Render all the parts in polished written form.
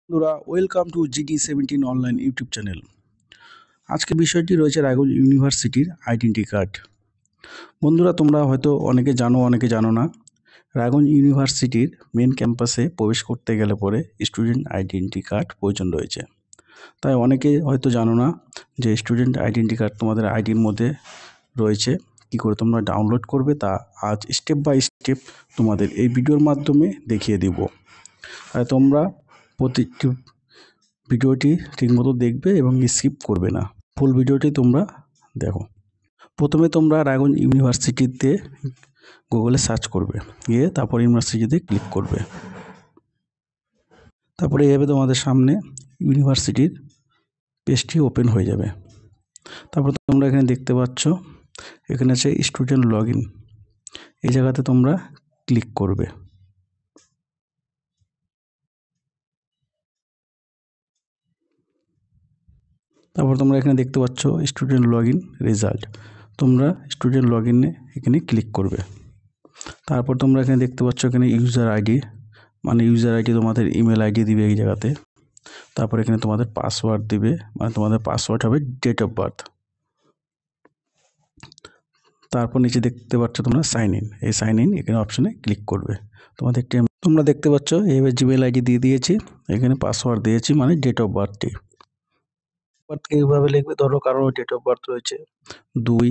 বন্ধুরা, welcome to GD17 online YouTube channel. আজকের বিষয়টি রয়েছে রায়গঞ্জ ইউনিভার্সিটির আইডেন্টি কার্ড। বন্ধুরা, তোমরা হয়তো অনেকে জানো, অনেকে জানো না। রায়গঞ্জ ইউনিভার্সিটির মেন ক্যাম্পাসে প্রবেশ করতে গেলে পরে স্টুডেন্ট আইডেন্টি কার্ড প্রয়োজন রয়েছে। তাই অনেকে হয়তো জানো না যে স্টুডেন্ট আইডেন্টি কার্ড তোমাদের আইডির মধ্যে রয়েছে। কী করে তোমরা ডাউনলোড করবে তা আজ স্টেপ বাই স্টেপ তোমাদের এই ভিডিওর মাধ্যমে দেখিয়ে দিব। তাই তোমরা প্রতিটি ভিডিওটি ঠিকমতো দেখবে এবং স্কিপ করবে না, ফুল ভিডিওটি তোমরা দেখো। প্রথমে তোমরা রায়গঞ্জ ইউনিভার্সিটিতে গুগলে সার্চ করবে, গিয়ে তারপর ইউনিভার্সিটিতে ক্লিক করবে। তারপরে এভাবে তোমাদের সামনে ইউনিভার্সিটির পেজটি ওপেন হয়ে যাবে। তারপর তোমরা এখানে দেখতে পাচ্ছ, এখানে আছে স্টুডেন্ট লগ ইন। এই জায়গাতে তোমরা ক্লিক করবে। তারপর তোমরা এখানে দেখতে পাচ্ছ স্টুডেন্ট লগ ইন রেজাল্ট। তোমরা স্টুডেন্ট লগ ইনে এখানে ক্লিক করবে। তারপর তোমরা এখানে দেখতে পাচ্ছ এখানে ইউজার আইডি, মানে ইউজার আইডি তোমাদের ইমেল আইডি দিবে এই জায়গাতে। তারপর এখানে তোমাদের পাসওয়ার্ড দিবে, মানে তোমাদের পাসওয়ার্ড হবে ডেট অফ বার্থ। তারপর নিচে দেখতে পাচ্ছ তোমরা সাইন ইন, এই সাইন ইন এখানে অপশনে ক্লিক করবে। তোমরা দেখতে পাচ্ছ এইভাবে জিমেল আইডি দিয়ে দিয়েছি, এখানে পাসওয়ার্ড দিয়েছি, মানে ডেট অফ বার্থটি। এইভাবে লিখবে, ধরো কারো ডেট অফ বার্থ রয়েছে 2,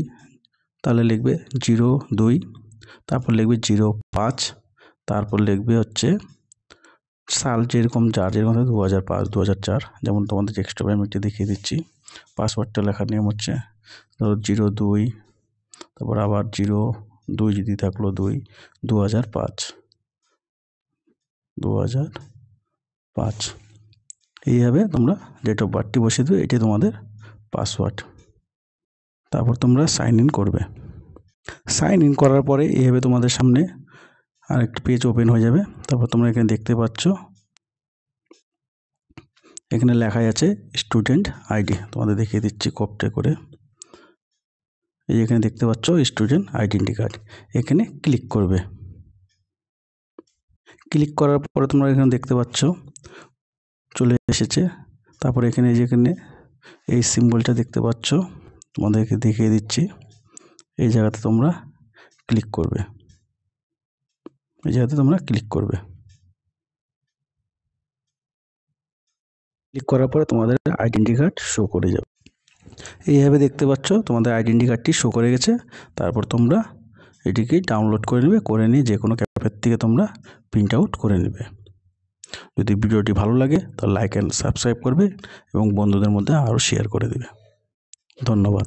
তাহলে লিখবে 02, তারপর লিখবে 05, তারপর লিখবে হচ্ছে সাল, যেরকম যেরকম 2005, 2004, যেমন তোমাদের এক্সট্রা আমি একটু দেখিয়ে দিচ্ছি। পাসওয়ার্ডটা লেখার নিয়ম হচ্ছে ধরো 02, তারপর আবার 02 যদি থাকলো 2, 2005, এইভাবে তোমরা ডেট অফ বার্থটি বসিয়ে দেবে, এটি তোমাদের পাসওয়ার্ড। তারপর তোমরা সাইন ইন করবে। সাইন ইন করার পরে এইভাবে তোমাদের সামনে আরেকটি পেজ ওপেন হয়ে যাবে। তারপর তোমরা এখানে দেখতে পাচ্ছ এখানে লেখা আছে স্টুডেন্ট আইডি, তোমাদের দেখিয়ে দিচ্ছি কপটে করে। এই এখানে দেখতে পাচ্ছ স্টুডেন্ট আইডেন্টি কার্ড, এখানে ক্লিক করবে। ক্লিক করার পরে তোমরা এখানে দেখতে পাচ্ছ চলে এসেছে। তারপর এখানে যেখানে এই সিম্বলটা দেখতে পাচ্ছ, তোমাদেরকে দেখিয়ে দিচ্ছি, এই জায়গাতে তোমরা ক্লিক করবে। এই জায়গাতে তোমরা ক্লিক করবে। ক্লিক করার পরে তোমাদের আইডেন্টি কার্ড শো করে যাবে। এইভাবে দেখতে পাচ্ছ তোমাদের আইডেন্টি কার্ডটি শো করে গেছে। তারপর তোমরা এটিকে ডাউনলোড করে নেবে, করে নিয়ে যে কোনো ক্যাফের থেকে তোমরা প্রিন্ট আউট করে নেবে। যদি ভিডিওটি ভালো লাগে তাহলে লাইক অ্যান্ড সাবস্ক্রাইব করবে এবং বন্ধুদের মধ্যে আরও শেয়ার করে দেবে। ধন্যবাদ।